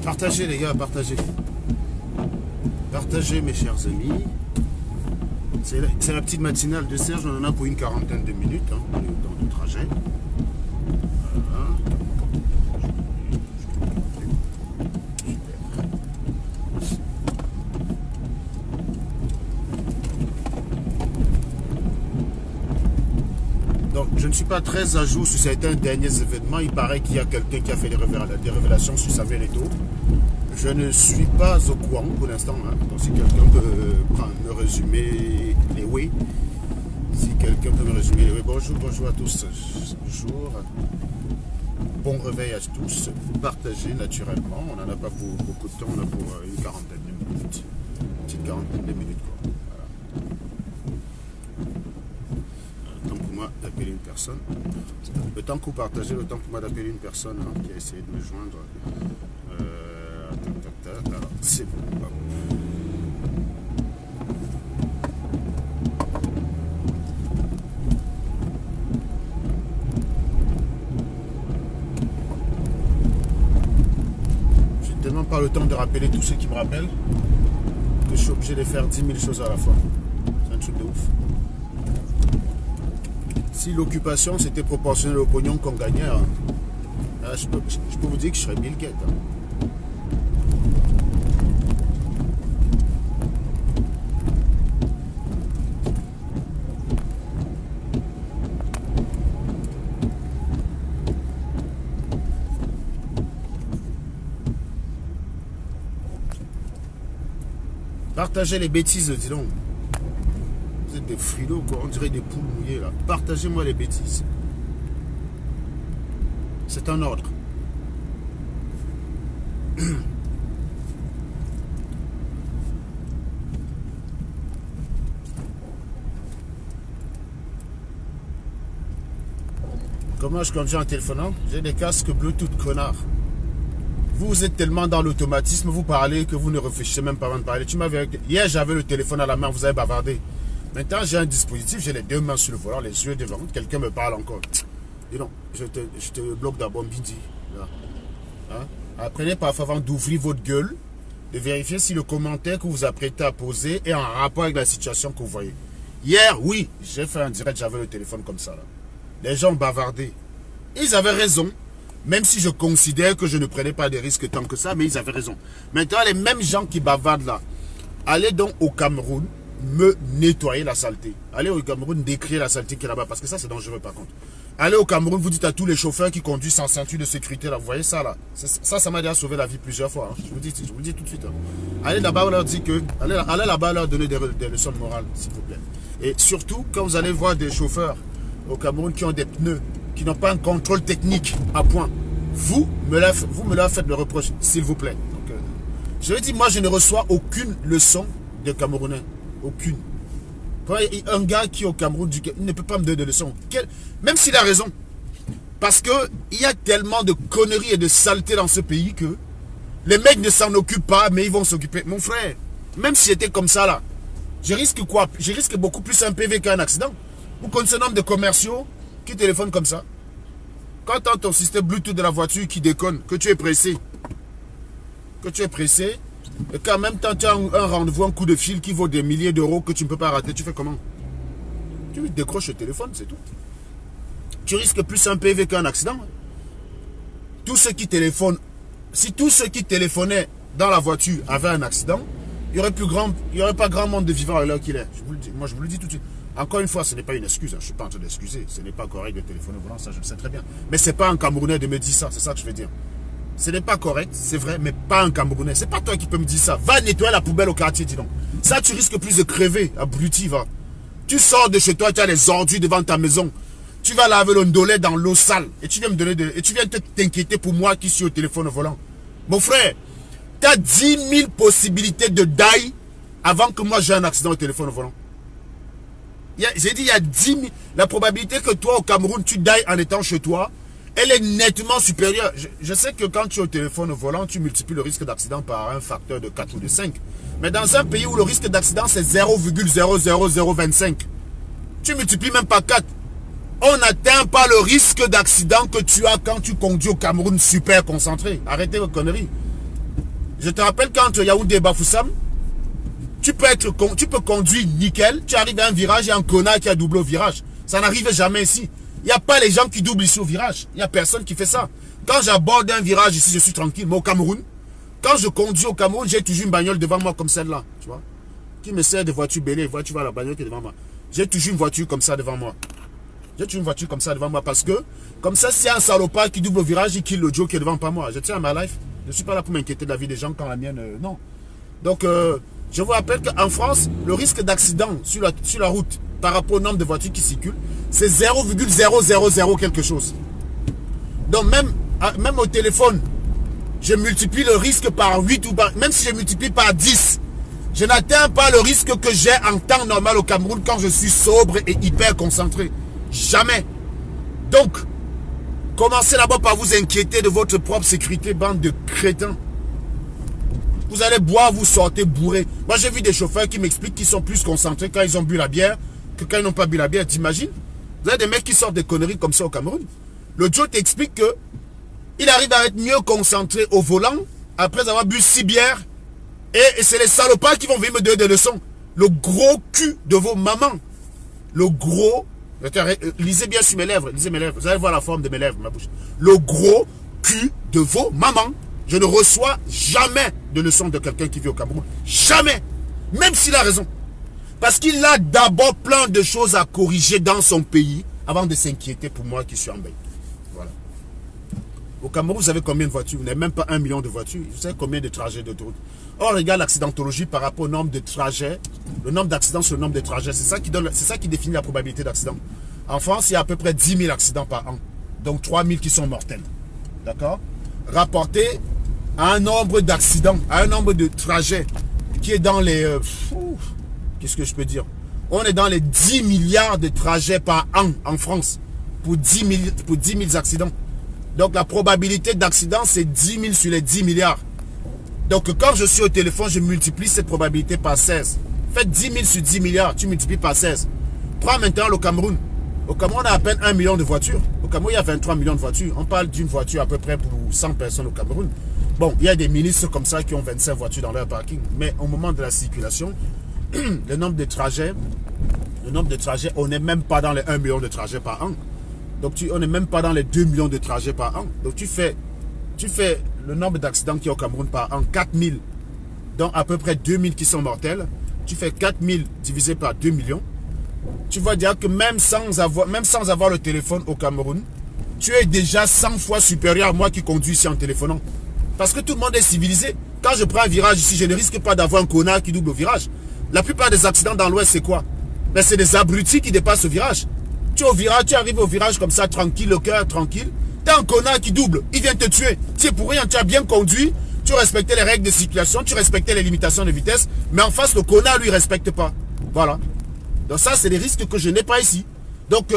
Partagez les gars, partagez. Partagez mes chers amis. C'est la petite matinale de Serge, on en a pour une quarantaine de minutes hein, dans le trajet. Voilà. Donc je ne suis pas très à jour sur certains derniers événements. Il paraît qu'il y a quelqu'un qui a fait des révélations sur Samuel Eto'o. Je ne suis pas au courant pour l'instant. Hein. Donc si quelqu'un peut me résumer les oui. Si quelqu'un peut me résumer les oui. Bonjour, bonjour à tous. Bonjour. Bon réveil à tous. Partagez naturellement. On n'en a pas pour beaucoup de temps. On a pour une quarantaine de minutes. Une petite quarantaine de minutes. Quoi. Voilà. Le temps pour moi d'appeler une personne. Le temps que vous partagez, le temps pour moi d'appeler une personne hein, qui a essayé de me joindre. Alors, c'est bon. J'ai tellement pas le temps de rappeler tous ceux qui me rappellent que je suis obligé de faire 10 000 choses à la fois. C'est un truc de ouf. Si l'occupation c'était proportionnel au pognon qu'on gagnait, hein, je peux vous dire que je serais Bill Gates. Hein. Partagez les bêtises, dis donc. Vous êtes des frilots, quoi. On dirait des poules mouillées, là. Partagez-moi les bêtises. C'est un ordre. Comment je conduis en téléphonant? J'ai des casques Bluetooth, connard. Vous êtes tellement dans l'automatisme, vous parlez que vous ne réfléchissez même pas avant de parler. Hier, j'avais le téléphone à la main, vous avez bavardé. Maintenant, j'ai un dispositif, j'ai les deux mains sur le volant, les yeux devant. Quelqu'un me parle encore. Dis donc, je te bloque d'abord midi. Hein? Apprenez parfois avant d'ouvrir votre gueule, de vérifier si le commentaire que vous apprêtez à poser est en rapport avec la situation que vous voyez. Hier, oui, j'ai fait un direct, j'avais le téléphone comme ça. Là. Les gens ont bavardé. Ils avaient raison. Même si je considère que je ne prenais pas de risques tant que ça, mais ils avaient raison. Maintenant, les mêmes gens qui bavardent là, allez donc au Cameroun me nettoyer la saleté. Allez au Cameroun décrire la saleté qui est là-bas, parce que ça c'est dangereux par contre. Allez au Cameroun, vous dites à tous les chauffeurs qui conduisent sans ceinture de sécurité, là, vous voyez ça là. Ça m'a déjà sauvé la vie plusieurs fois. Hein. Je vous le dis tout de suite. Hein. Allez là-bas, leur dire que, allez là-bas leur donner des leçons de morale, s'il vous plaît. Et surtout, quand vous allez voir des chauffeurs au Cameroun qui ont des pneus, qui n'ont pas un contrôle technique à point, vous me leur faites le reproche, s'il vous plaît. Donc, je veux dire, moi, je ne reçois aucune leçon de Camerounais. Aucune. Un gars qui est au Cameroun, il ne peut pas me donner de leçon. Même s'il a raison. Parce qu'il y a tellement de conneries et de saletés dans ce pays que les mecs ne s'en occupent pas, mais ils vont s'occuper. Mon frère, même si c'était comme ça, là, je risque quoi? Je risque beaucoup plus un PV qu'un accident. Vous connaissez un nombre de commerciaux qui téléphonent comme ça. Quand tu as ton système Bluetooth de la voiture qui déconne, que tu es pressé, et qu'en même temps tu as un rendez-vous, un coup de fil qui vaut des milliers d'euros que tu ne peux pas rater, tu fais comment? Tu décroches le téléphone, c'est tout. Tu risques plus un PV qu'un accident. Tous ceux qui téléphonent, si tous ceux qui téléphonaient dans la voiture avaient un accident, il n'y aurait pas grand monde de vivants à l'heure qu'il est. Je vous le dis, moi je vous le dis tout de suite. Encore une fois, ce n'est pas une excuse, hein. Je ne suis pas en train d'excuser. Ce n'est pas correct de téléphoner au volant, ça je le sais très bien. Mais ce n'est pas un Camerounais de me dire ça, c'est ça que je veux dire. Ce n'est pas correct, c'est vrai, mais pas un Camerounais. C'est pas toi qui peux me dire ça. Va nettoyer la poubelle au quartier, dis donc. Ça, tu risques plus de crever, abruti, va. Tu sors de chez toi, tu as les ordures devant ta maison. Tu vas laver le ndolé dans l'eau sale. Et tu viens me donner et tu viens t'inquiéter pour moi qui suis au téléphone volant. Mon frère, tu as 10 000 possibilités de die avant que moi j'ai un accident au téléphone volant. J'ai dit, il y a 10 000. La probabilité que toi au Cameroun, tu die en étant chez toi, elle est nettement supérieure. Je sais que quand tu es au téléphone volant, tu multiplies le risque d'accident par un facteur de 4 ou de 5. Mais dans un pays où le risque d'accident c'est 0,00025, tu multiplies même pas 4. On n'atteint pas le risque d'accident que tu as quand tu conduis au Cameroun super concentré. Arrêtez vos conneries. Je te rappelle quand Yaoundé et Bafoussam, tu peux conduire nickel, tu arrives à un virage, il y a un connard qui a doublé au virage. Ça n'arrive jamais ici. Il n'y a pas les gens qui doublent ici au virage. Il n'y a personne qui fait ça. Quand j'aborde un virage ici, je suis tranquille. Mais au Cameroun, quand je conduis au Cameroun, j'ai toujours une bagnole devant moi comme celle-là. Tu vois, qui me sert de voiture bélée. Tu vois la bagnole qui est devant moi. J'ai toujours une voiture comme ça devant moi. J'ai toujours une voiture comme ça devant moi parce que, comme ça, s'il y a un salopard qui double au virage, il kill le Joe qui est devant pas moi. Je tiens à ma life. Je ne suis pas là pour m'inquiéter de la vie des gens quand la mienne, non. Donc, je vous rappelle qu'en France, le risque d'accident sur la route par rapport au nombre de voitures qui circulent, c'est 0,000 quelque chose. Donc, même au téléphone, je multiplie le risque par 8 ou par... Même si je multiplie par 10, je n'atteins pas le risque que j'ai en temps normal au Cameroun quand je suis sobre et hyper concentré. Jamais. Donc, commencez d'abord par vous inquiéter de votre propre sécurité, bande de crétins. Vous allez boire, vous sortez bourré. Moi, j'ai vu des chauffeurs qui m'expliquent qu'ils sont plus concentrés quand ils ont bu la bière que quand ils n'ont pas bu la bière. T'imagines? Vous avez des mecs qui sortent des conneries comme ça au Cameroun. Le Joe t'explique que il arrive à être mieux concentré au volant après avoir bu 6 bières. Et c'est les salopards qui vont venir me donner des leçons. Le gros cul de vos mamans. Le gros... Lisez bien sur mes lèvres. Lisez mes lèvres. Vous allez voir la forme de mes lèvres, ma bouche. Le gros cul de vos mamans. Je ne reçois jamais de leçons de quelqu'un qui vit au Cameroun. Jamais. Même s'il a raison. Parce qu'il a d'abord plein de choses à corriger dans son pays avant de s'inquiéter pour moi qui suis en bain. Voilà. Au Cameroun, vous avez combien de voitures? Vous n'avez même pas 1 million de voitures. Vous savez combien de trajets d'autoroute? Or, regarde l'accidentologie par rapport au nombre de trajets. Le nombre d'accidents sur le nombre de trajets. C'est ça qui définit la probabilité d'accident. En France, il y a à peu près 10 000 accidents par an. Donc 3 000 qui sont mortels. D'accord? Rapporté à un nombre d'accidents, à un nombre de trajets qui est dans les... qu'est-ce que je peux dire? On est dans les 10 milliards de trajets par an en France pour 10 000 accidents. Donc la probabilité d'accident, c'est 10 000 sur les 10 milliards. Donc quand je suis au téléphone, je multiplie cette probabilité par 16. Faites 10 000 sur 10 milliards, tu multiplies par 16. Prends maintenant le Cameroun. Au Cameroun, on a à peine 1 million de voitures. Au Cameroun, il y a 23 millions de voitures. On parle d'une voiture à peu près pour 100 personnes au Cameroun. Bon, il y a des ministres comme ça qui ont 25 voitures dans leur parking. Mais au moment de la circulation, le nombre de trajets, on n'est même pas dans les 1 million de trajets par an. Donc, on n'est même pas dans les 2 millions de trajets par an. Donc, tu fais le nombre d'accidents qu'il y a au Cameroun par an, 4000. Donc, à peu près 2000 qui sont mortels. Tu fais 4000 divisé par 2 millions. Tu vas dire que même sans avoir le téléphone au Cameroun, tu es déjà 100 fois supérieur à moi qui conduis ici en téléphonant. Parce que tout le monde est civilisé. Quand je prends un virage ici, je ne risque pas d'avoir un connard qui double au virage. La plupart des accidents dans l'Ouest, c'est quoi? Ben, c'est des abrutis qui dépassent le virage. Tu arrives au virage comme ça, tranquille, le cœur tranquille. T'as un connard qui double, il vient te tuer. C'est pour rien, tu as bien conduit, tu respectais les règles de circulation, tu respectais les limitations de vitesse, mais en face, le connard, lui, respecte pas. Voilà. Donc ça, c'est des risques que je n'ai pas ici. Donc,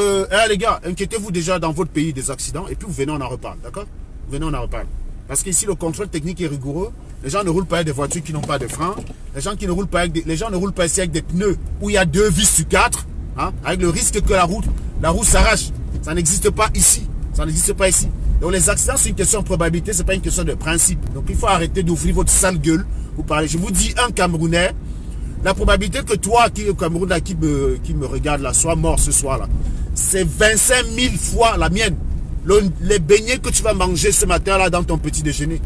les gars, inquiétez-vous déjà dans votre pays des accidents, et puis vous venez, on en reparle, d'accord? Vous venez, on en reparle. Parce qu'ici, le contrôle technique est rigoureux. Les gens ne roulent pas avec des voitures qui n'ont pas de frein. Les gens ne roulent pas ici avec des pneus où il y a 2 vis sur 4, hein, avec le risque que la roue s'arrache. Ça n'existe pas ici. Ça n'existe pas ici. Donc les accidents, c'est une question de probabilité, c'est pas une question de principe. Donc il faut arrêter d'ouvrir votre sale gueule. Vous parlez. Je vous dis, un Camerounais, la probabilité que toi, qui es au Cameroun, là, qui me regarde là, soit mort ce soir-là, c'est 25 000 fois la mienne. Les beignets que tu vas manger ce matin-là dans ton petit déjeuner.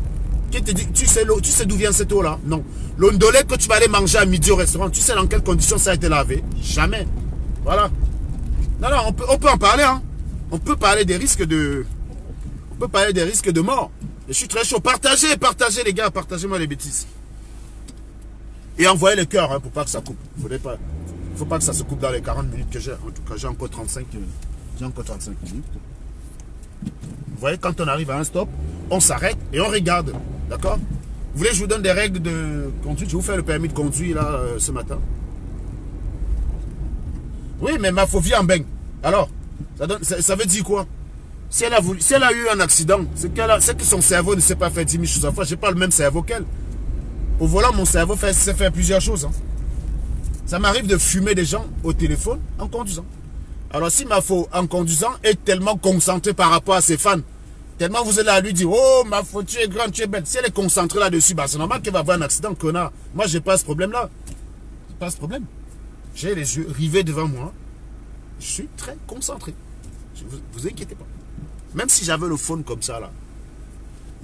Qui te dit, tu sais d'où vient cette eau-là? Non. Le ndolé que tu vas aller manger à midi au restaurant, tu sais dans quelles conditions ça a été lavé? Jamais. Voilà. Non, on peut en parler, hein. On peut parler des risques de... mort. Je suis très chaud. Partagez, partagez les gars, partagez-moi les bêtises. Et envoyez le cœur hein, pour pas que ça coupe. Il ne faut pas que ça se coupe dans les 40 minutes que j'ai. En tout cas, j'ai encore 35 minutes. Vous voyez, quand on arrive à un stop, on s'arrête et on regarde. D'accord? Vous voulez que je vous donne des règles de conduite? Je vais vous faire le permis de conduire là ce matin. Oui, mais ma phobie en baigne. Alors, ça veut dire quoi? Si elle a eu un accident, c'est que son cerveau ne sait pas faire 10 000 choses à la fois. Je n'ai pas le même cerveau qu'elle. Au volant, mon cerveau sait faire plusieurs choses. Hein. Ça m'arrive de fumer des gens au téléphone en conduisant. Alors si ma faute en conduisant est tellement concentrée par rapport à ses fans, tellement vous êtes là à lui dire, oh ma faute, tu es grande, tu es belle. Si elle est concentrée là-dessus, bah, c'est normal qu'elle va avoir un accident, connard. Moi, j'ai pas ce problème-là. J'ai pas ce problème. J'ai les yeux rivés devant moi. Je suis très concentré. Vous inquiétez pas. Même si j'avais le phone comme ça, là.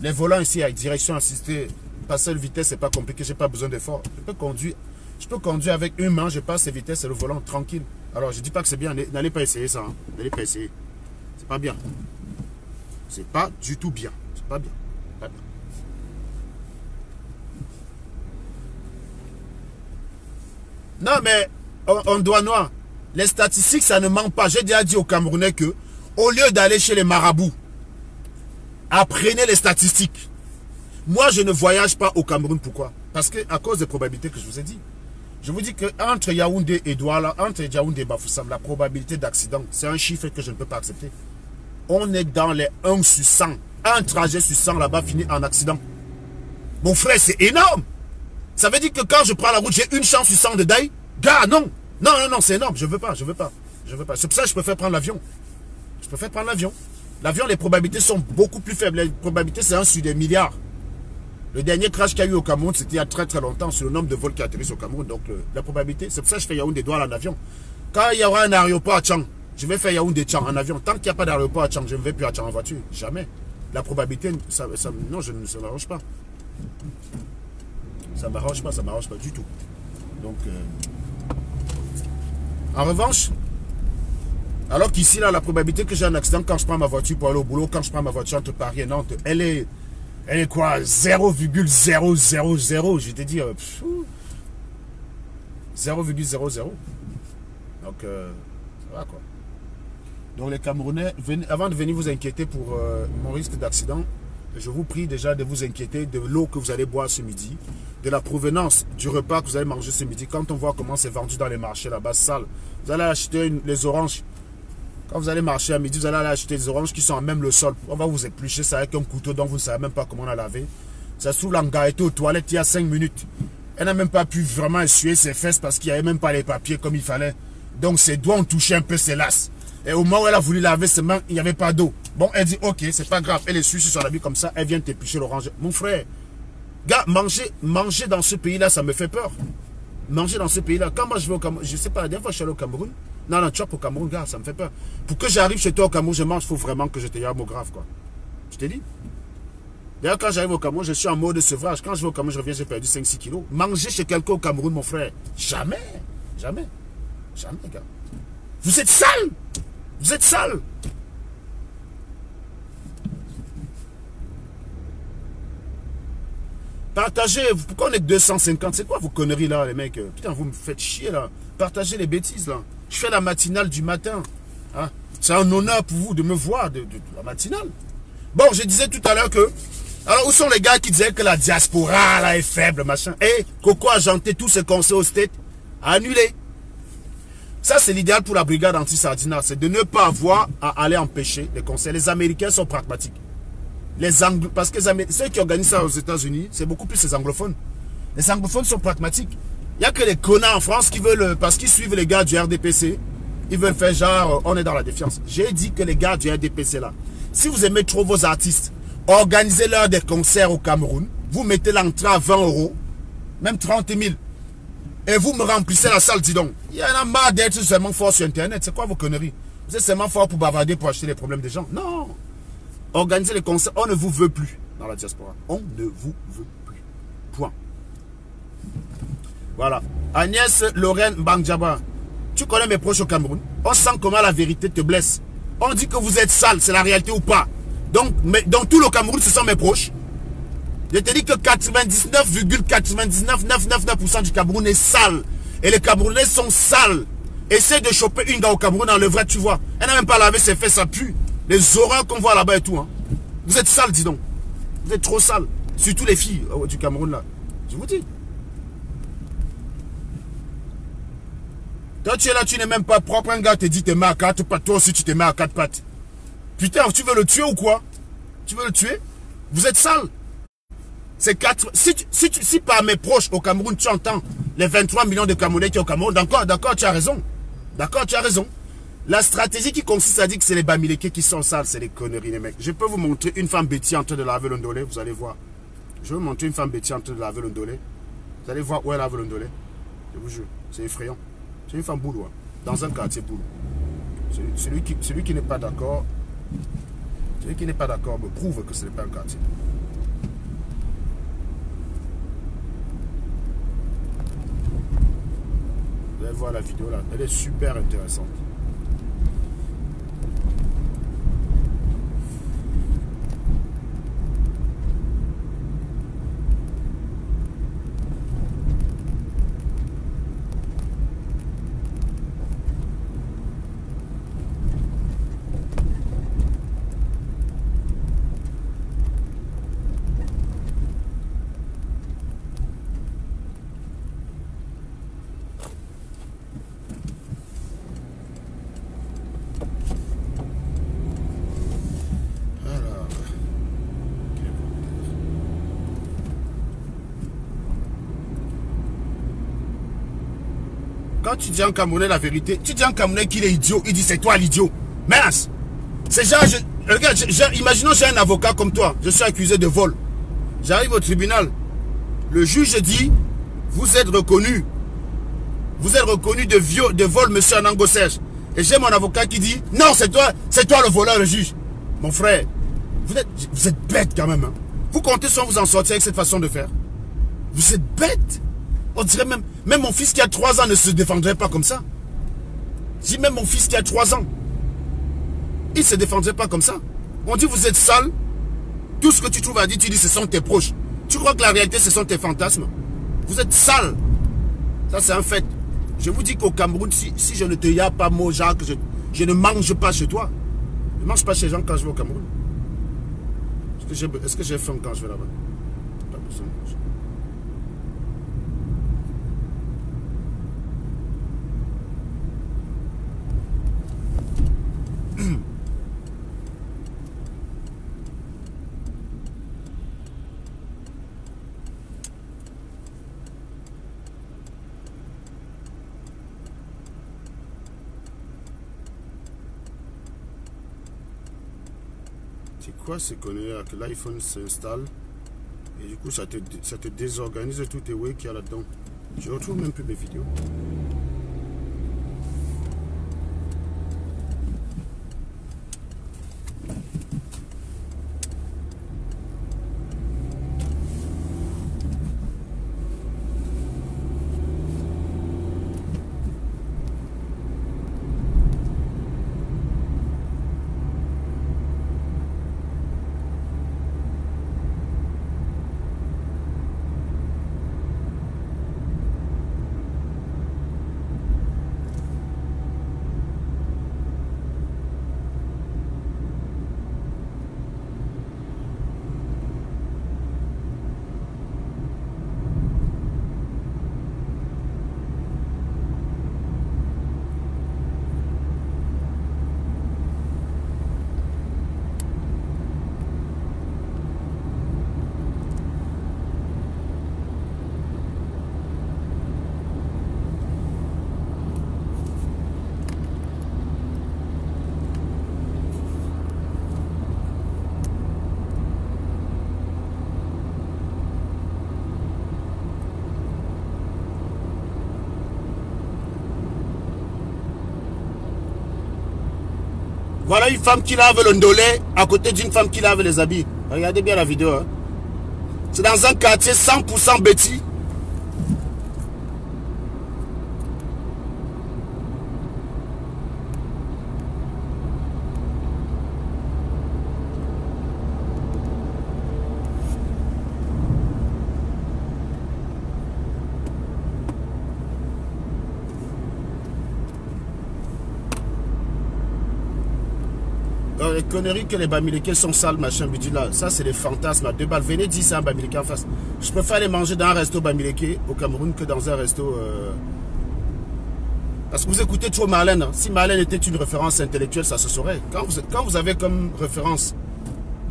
Les volants ici avec direction assistée, passer la vitesse, c'est pas compliqué, j'ai pas besoin d'effort. Je peux conduire avec une main, je passe les vitesses et le volant tranquille. Alors, je dis pas que c'est bien, n'allez pas essayer ça. Hein. N'allez pas essayer. C'est pas bien. C'est pas du tout bien. C'est pas bien. Pas bien. Non, mais on doit noir. Les statistiques, ça ne manque pas. J'ai déjà dit aux Camerounais que, au lieu d'aller chez les marabouts, apprenez les statistiques. Moi, je ne voyage pas au Cameroun. Pourquoi? Parce que à cause des probabilités que je vous ai dit. Je vous dis qu'entre Yaoundé et Douala, entre Yaoundé et Bafoussam, la probabilité d'accident, c'est un chiffre que je ne peux pas accepter. On est dans les 1 sur 100. Un trajet sur 100 là-bas finit en accident. Mon frère, c'est énorme. Ça veut dire que quand je prends la route, j'ai une chance sur 100 de die. Gars, non. Non, non, non, c'est énorme. Je veux pas. C'est pour ça que je préfère prendre l'avion. Je préfère prendre l'avion. L'avion, les probabilités sont beaucoup plus faibles. Les probabilités, c'est 1 sur des milliards. Le dernier crash qu'il y a eu au Cameroun, c'était il y a très très longtemps sur le nombre de vols qui atterrissent au Cameroun. Donc la probabilité, c'est pour ça que je fais Yaoundé Douala en avion. Quand il y aura un aéroport à Tchang, je vais faire Yaoundé Tchang en avion. Tant qu'il n'y a pas d'aéroport à Tchang, je ne vais plus à Tchang en voiture. Jamais. La probabilité, non, ça ne m'arrange pas. Ça ne m'arrange pas du tout. Donc, en revanche, alors qu'ici, là, la probabilité que j'ai un accident quand je prends ma voiture pour aller au boulot, quand je prends ma voiture entre Paris et Nantes, elle est quoi? 0,000. Je vais te dire, 0,00. Donc, ça va quoi. Donc, les Camerounais, avant de venir vous inquiéter pour mon risque d'accident, je vous prie déjà de vous inquiéter de l'eau que vous allez boire ce midi, de la provenance du repas que vous allez manger ce midi. Quand on voit comment c'est vendu dans les marchés là-bas, sale, vous allez acheter les oranges. Quand vous allez marcher à midi, vous allez aller acheter des oranges qui sont à même le sol. On va vous éplucher ça avec un couteau dont vous ne savez même pas comment on a lavé. Ça se trouve, l'anga était aux toilettes il y a 5 minutes. Elle n'a même pas pu vraiment essuyer ses fesses parce qu'il n'y avait même pas les papiers comme il fallait. Donc ses doigts ont touché un peu ses lasses. Et au moment où elle a voulu laver ses mains, il n'y avait pas d'eau. Bon, elle dit, ok, c'est pas grave. Elle essuie sur son habit comme ça, elle vient t'éplucher l'orange. Mon frère, gars, manger dans ce pays-là, ça me fait peur. Manger dans ce pays-là. Quand moi je vais au Cameroun, je sais pas, la dernière fois je suis allé au Cameroun. Non, tu vas au Cameroun, gars, ça me fait peur. Pour que j'arrive chez toi au Cameroun, je mange, il faut vraiment que je te un mot grave, quoi. Je t'ai dit. D'ailleurs, quand j'arrive au Cameroun, je suis en mode de sevrage. Quand je vais au Cameroun, je reviens, j'ai perdu 5-6 kilos. Manger chez quelqu'un au Cameroun, mon frère, jamais. Jamais. Jamais, gars. Vous êtes sale. Vous êtes sale. Partagez, pourquoi on est 250? C'est quoi vos conneries là, les mecs? Putain, vous me faites chier là. Partagez les bêtises là. Je fais la matinale du matin. Hein? C'est un honneur pour vous de me voir de la matinale. Bon, je disais tout à l'heure que... Alors, où sont les gars qui disaient que la diaspora là est faible, machin? Eh, Coco a janté tous ses conseils au State. Annulé. Ça, c'est l'idéal pour la brigade anti-sardinat. C'est de ne pas avoir à aller empêcher les conseils. Les Américains sont pragmatiques. Parce que ceux qui organisent ça aux États-Unis, c'est beaucoup plus les anglophones. Les anglophones sont pragmatiques. Il n'y a que les connards en France qui veulent, parce qu'ils suivent les gars du RDPC, ils veulent faire genre, on est dans la défiance. J'ai dit que les gars du RDPC là, si vous aimez trop vos artistes, organisez-leur des concerts au Cameroun, vous mettez l'entrée à 20 €, même 30 000, et vous me remplissez la salle, dis donc. Il y en a marre d'être seulement fort sur Internet, c'est quoi vos conneries? Vous êtes seulement fort pour bavarder, pour acheter les problèmes des gens? Non. Organisez les concerts, on ne vous veut plus dans la diaspora. On ne vous veut plus. Point. Voilà. Agnès Lorraine Bangjaba, tu connais mes proches au Cameroun. On sent comment la vérité te blesse. On dit que vous êtes sale, c'est la réalité ou pas? Donc, dans tout le Cameroun, ce sont mes proches. Je te dis que 99,99999% du Cameroun est sale. Et les Camerounais sont sales. Essaye de choper une gars au Cameroun dans le vrai, tu vois. Elle n'a même pas lavé ses fesses, ça pue. Les horreurs qu'on voit là-bas et tout. Hein. Vous êtes sales, dis donc. Vous êtes trop sales. Surtout les filles du Cameroun là. Je vous dis. Toi tu es là, tu n'es même pas propre. Un gars te dit t'es mets à quatre pattes. Toi aussi tu te mets à quatre pattes. Putain, tu veux le tuer ou quoi? Tu veux le tuer? Vous êtes sales. C'est 4. Si par mes proches au Cameroun, tu entends les 23 millions de Camerounais qui sont au Cameroun, d'accord, tu as raison. D'accord, tu as raison. La stratégie qui consiste à dire que c'est les Bamileke qui sont sales, c'est des conneries, les mecs. Je peux vous montrer une femme bêtise en train de laver le ndolé, vous allez voir. Je vais vous montrer une femme bêtise en train de laver le ndolé. Vous allez voir où elle lave le ndolé. Je vous jure, c'est effrayant. C'est une femme boulot, hein, dans un quartier boulot. Celui qui n'est pas d'accord, me prouve que ce n'est pas un quartier. Vous allez voir la vidéo là, elle est super intéressante. Quand tu dis à un Camerounais la vérité, tu dis à un Camerounais qu'il est idiot, il dit c'est toi l'idiot. Mince. C'est genre, regarde, imaginons j'ai un avocat comme toi, je suis accusé de vol. J'arrive au tribunal. Le juge dit, vous êtes reconnu. Vous êtes reconnu de vol, monsieur Anango Serge. Et j'ai mon avocat qui dit, non, c'est toi le voleur, le juge. Mon frère, vous êtes bête quand même. Hein. Vous comptez sans vous en sortir avec cette façon de faire. Vous êtes bête. On dirait même mon fils qui a 3 ans ne se défendrait pas comme ça. Je dis même mon fils qui a 3 ans. Il ne se défendrait pas comme ça. On dit vous êtes sale. Tout ce que tu trouves à dire, tu dis ce sont tes proches. Tu crois que la réalité ce sont tes fantasmes. Vous êtes sale. Ça c'est un fait. Je vous dis qu'au Cameroun, si je ne te y a pas mot, Jacques, je ne mange pas chez toi. Je ne mange pas chez les gens quand je vais au Cameroun. Est-ce que j'ai faim quand je vais là-bas? Pas besoin de manger. C'est quoi ces conneries que l'iPhone s'installe et du coup ça te désorganise tous tes way qu'il y a là-dedans. Je retrouve même plus mes vidéos. Voilà une femme qui lave le ndolé à côté d'une femme qui lave les habits. Regardez bien la vidéo. Hein. C'est dans un quartier 100% bêtis. les conneries que les Bamileke sont sales, machin, là, ça c'est des fantasmes à 2 balles. Venez dire ça à un Bamileke en face. Je préfère aller manger dans un resto Bamileke au Cameroun que dans un resto... Parce que vous écoutez trop Marlène. Hein. Si Marlène était une référence intellectuelle, ça se saurait. Quand vous avez comme référence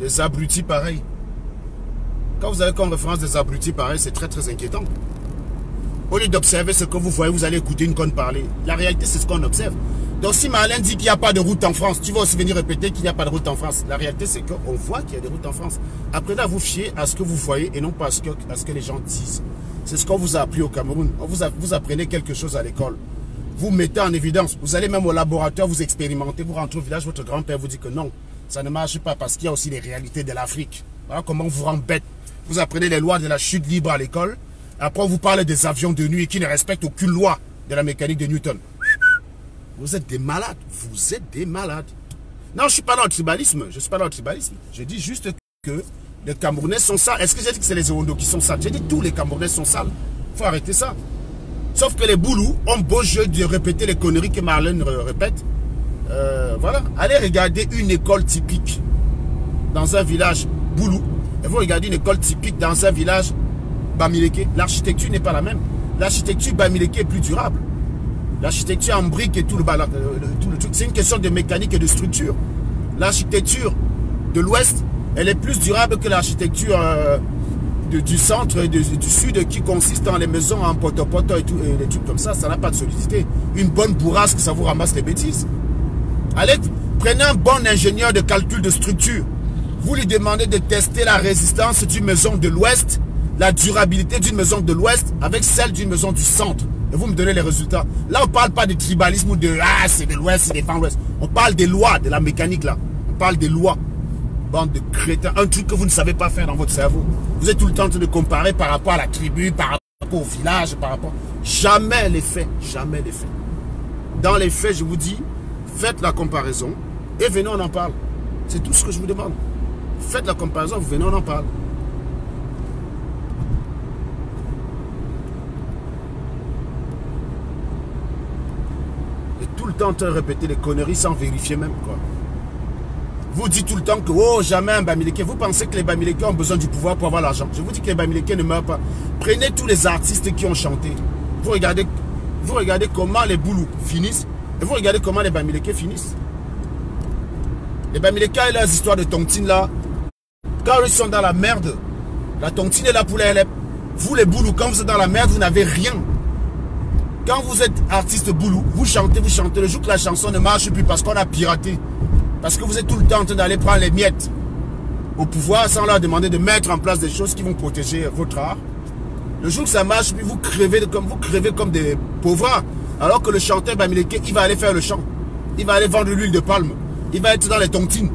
des abrutis pareils, quand vous avez comme référence des abrutis pareils, c'est très très inquiétant. Au lieu d'observer ce que vous voyez, vous allez écouter une conne parler. La réalité, c'est ce qu'on observe. Donc si Marlène dit qu'il n'y a pas de route en France, tu vas aussi venir répéter qu'il n'y a pas de route en France. La réalité, c'est qu'on voit qu'il y a des routes en France. Apprenez à vous fier à ce que vous voyez et non pas à ce que les gens disent. C'est ce qu'on vous a appris au Cameroun. Vous apprenez quelque chose à l'école. Vous mettez en évidence. Vous allez même au laboratoire, vous expérimentez, vous rentrez au village, votre grand-père vous dit que non, ça ne marche pas parce qu'il y a aussi les réalités de l'Afrique. Voilà comment on vous rend bête. Vous apprenez les lois de la chute libre à l'école. Après, on vous parle des avions de nuit qui ne respectent aucune loi de la mécanique de Newton. Vous êtes des malades. Vous êtes des malades. Non, je ne suis pas dans le tribalisme. Je ne suis pas dans le tribalisme. Je dis juste que les Camerounais sont sales. Est-ce que j'ai dit que c'est les Ewondo qui sont sales? J'ai dit que tous les Camerounais sont sales. Il faut arrêter ça. Sauf que les boulous ont beau jeu de répéter les conneries que Marlène répète. Voilà. Allez regarder une école typique dans un village boulou. Et vous regardez une école typique dans un village Bamileke. L'architecture n'est pas la même. L'architecture Bamileke est plus durable. L'architecture en briques et tout le truc. C'est une question de mécanique et de structure. L'architecture de l'Ouest, elle est plus durable que l'architecture du centre et du sud qui consiste dans les maisons en poto-poto et tout, et des trucs comme ça. Ça n'a pas de solidité. Une bonne bourrasque, ça vous ramasse les bêtises. Allez, prenez un bon ingénieur de calcul de structure. Vous lui demandez de tester la résistance d'une maison de l'Ouest, la durabilité d'une maison de l'Ouest avec celle d'une maison du centre. Et vous me donnez les résultats. Là, on ne parle pas de tribalisme ou de « Ah, c'est de l'Ouest, c'est des fans de l'Ouest ». On parle des lois, de la mécanique là. On parle des lois. Bande de crétins. Un truc que vous ne savez pas faire dans votre cerveau. Vous êtes tout le temps en train de comparer par rapport à la tribu, par rapport au village, par rapport... Jamais les faits. Jamais les faits. Dans les faits, je vous dis, faites la comparaison et venez, on en parle. C'est tout ce que je vous demande. Faites la comparaison, vous venez, on en parle. Et tout le temps en train de répéter les conneries sans vérifier même quoi. Vous dites tout le temps que oh, jamais un Bamileke. Vous pensez que les Bamileke ont besoin du pouvoir pour avoir l'argent. Je vous dis que les Bamileke ne meurent pas. Prenez tous les artistes qui ont chanté. Vous regardez comment les Boulous finissent. Et vous regardez comment les Bamileke finissent. Les Bamileke et leurs histoires de tontine là. Quand ils sont dans la merde, la tontine est là pour les LP. Vous les Boulous, quand vous êtes dans la merde, vous n'avez rien. Quand vous êtes artiste Boulou, vous chantez. Le jour que la chanson ne marche plus parce qu'on a piraté. Parce que vous êtes tout le temps en train d'aller prendre les miettes au pouvoir sans leur demander de mettre en place des choses qui vont protéger votre art. Le jour que ça marche, puis vous crevez comme des pauvres. Alors que le chanteur Bamileke, il va aller faire le chant. Il va aller vendre l'huile de palme. Il va être dans les tontines.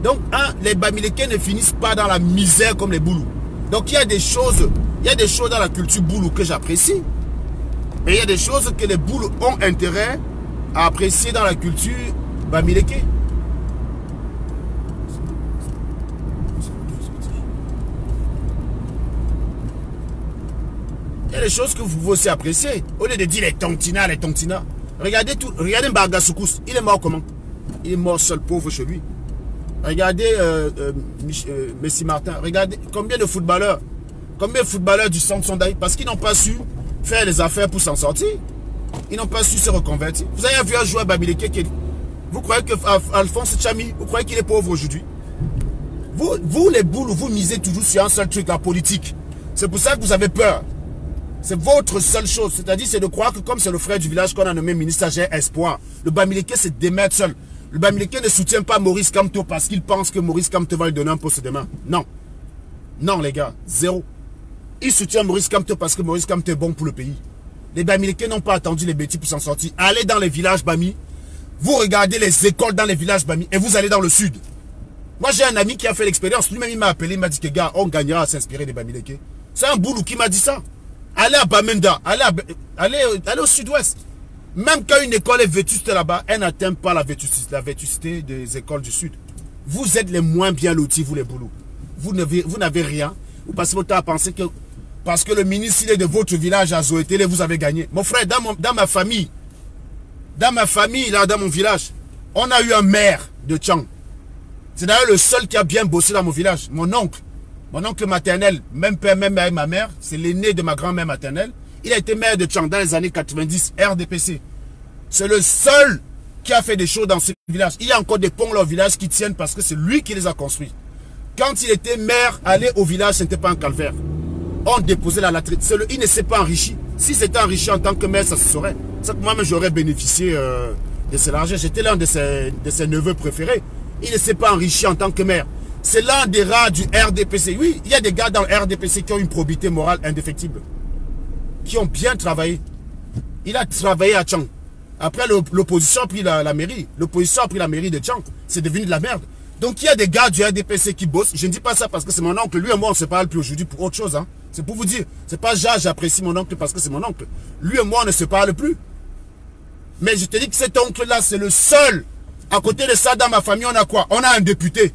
Donc, les Bamileke ne finissent pas dans la misère comme les Boulous. Donc, il y a des choses dans la culture Boulou que j'apprécie. Et il y a des choses que les Boulous ont intérêt à apprécier dans la culture Bamileke. Il y a des choses que vous pouvez aussi apprécier. Au lieu de dire les tontinas. Regardez Mbargasoukou. Il est mort comment? Il est mort seul, pauvre chez lui. Regardez Messi Martin. Regardez combien de footballeurs du centre sont d'ailleurs parce qu'ils n'ont pas su faire les affaires pour s'en sortir. Ils n'ont pas su se reconvertir. Vous avez vu un joueur Bamileke qui... Vous croyez que Alphonse Tchami, vous croyez qu'il est pauvre aujourd'hui? Vous les boules, vous misez toujours sur un seul truc, la politique. C'est pour ça que vous avez peur. C'est votre seule chose. C'est-à-dire, c'est de croire que comme c'est le frère du village qu'on a nommé ministre, j'ai espoir. Le Bamileke, c'est démettre seul. Le Bamileke ne soutient pas Maurice Kamto parce qu'il pense que Maurice Kamto va lui donner un poste demain. Non. Non, les gars. Zéro. Il soutient Maurice Kamto parce que Maurice Kamto est bon pour le pays. Les Bamileke n'ont pas attendu les bêtises pour s'en sortir. Allez dans les villages Bami. Vous regardez les écoles dans les villages Bami et vous allez dans le sud. Moi, j'ai un ami qui a fait l'expérience. Lui-même, il m'a appelé. Il m'a dit que, gars, on gagnera à s'inspirer des Bamileke. C'est un boulot qui m'a dit ça. Allez à Bamenda, allez au sud-ouest. Même quand une école est vétuste là-bas, elle n'atteint pas la vétusté des écoles du sud. Vous êtes les moins bien lotis, vous les boulots. Vous n'avez rien. Vous passez votre temps à penser que parce que le ministre il est de votre village à Zoétélé, vous avez gagné. Mon frère, dans ma famille, là, dans mon village, on a eu un maire de Tchang. C'est d'ailleurs le seul qui a bien bossé dans mon village. Mon oncle maternel, même père, même mère, ma mère, c'est l'aîné de ma grand-mère maternelle. Il a été maire de Tchang dans les années 90, RDPC. C'est le seul qui a fait des choses dans ce village. Il y a encore des ponts là au village qui tiennent parce que c'est lui qui les a construits. Quand il était maire, aller au village, ce n'était pas un calvaire. On déposait la latrine. Il ne s'est pas enrichi. Si c'était enrichi en tant que maire, ça se saurait. C'est que moi-même, j'aurais bénéficié de cet argent. J'étais l'un de ses neveux préférés. Il ne s'est pas enrichi en tant que maire. C'est l'un des rares du RDPC. Oui, il y a des gars dans le RDPC qui ont une probité morale indéfectible. Qui ont bien travaillé. Il a travaillé à Tchang. Après, l'opposition a pris la mairie. L'opposition a pris la mairie de Tchang. C'est devenu de la merde. Donc, il y a des gars du RDPC qui bossent. Je ne dis pas ça parce que c'est mon oncle. Lui et moi, on ne se parle plus aujourd'hui pour autre chose. Hein. C'est pour vous dire. C'est pas j'apprécie mon oncle parce que c'est mon oncle. Lui et moi, on ne se parle plus. Mais je te dis que cet oncle-là, c'est le seul. À côté de ça, dans ma famille, on a quoi? On a un député.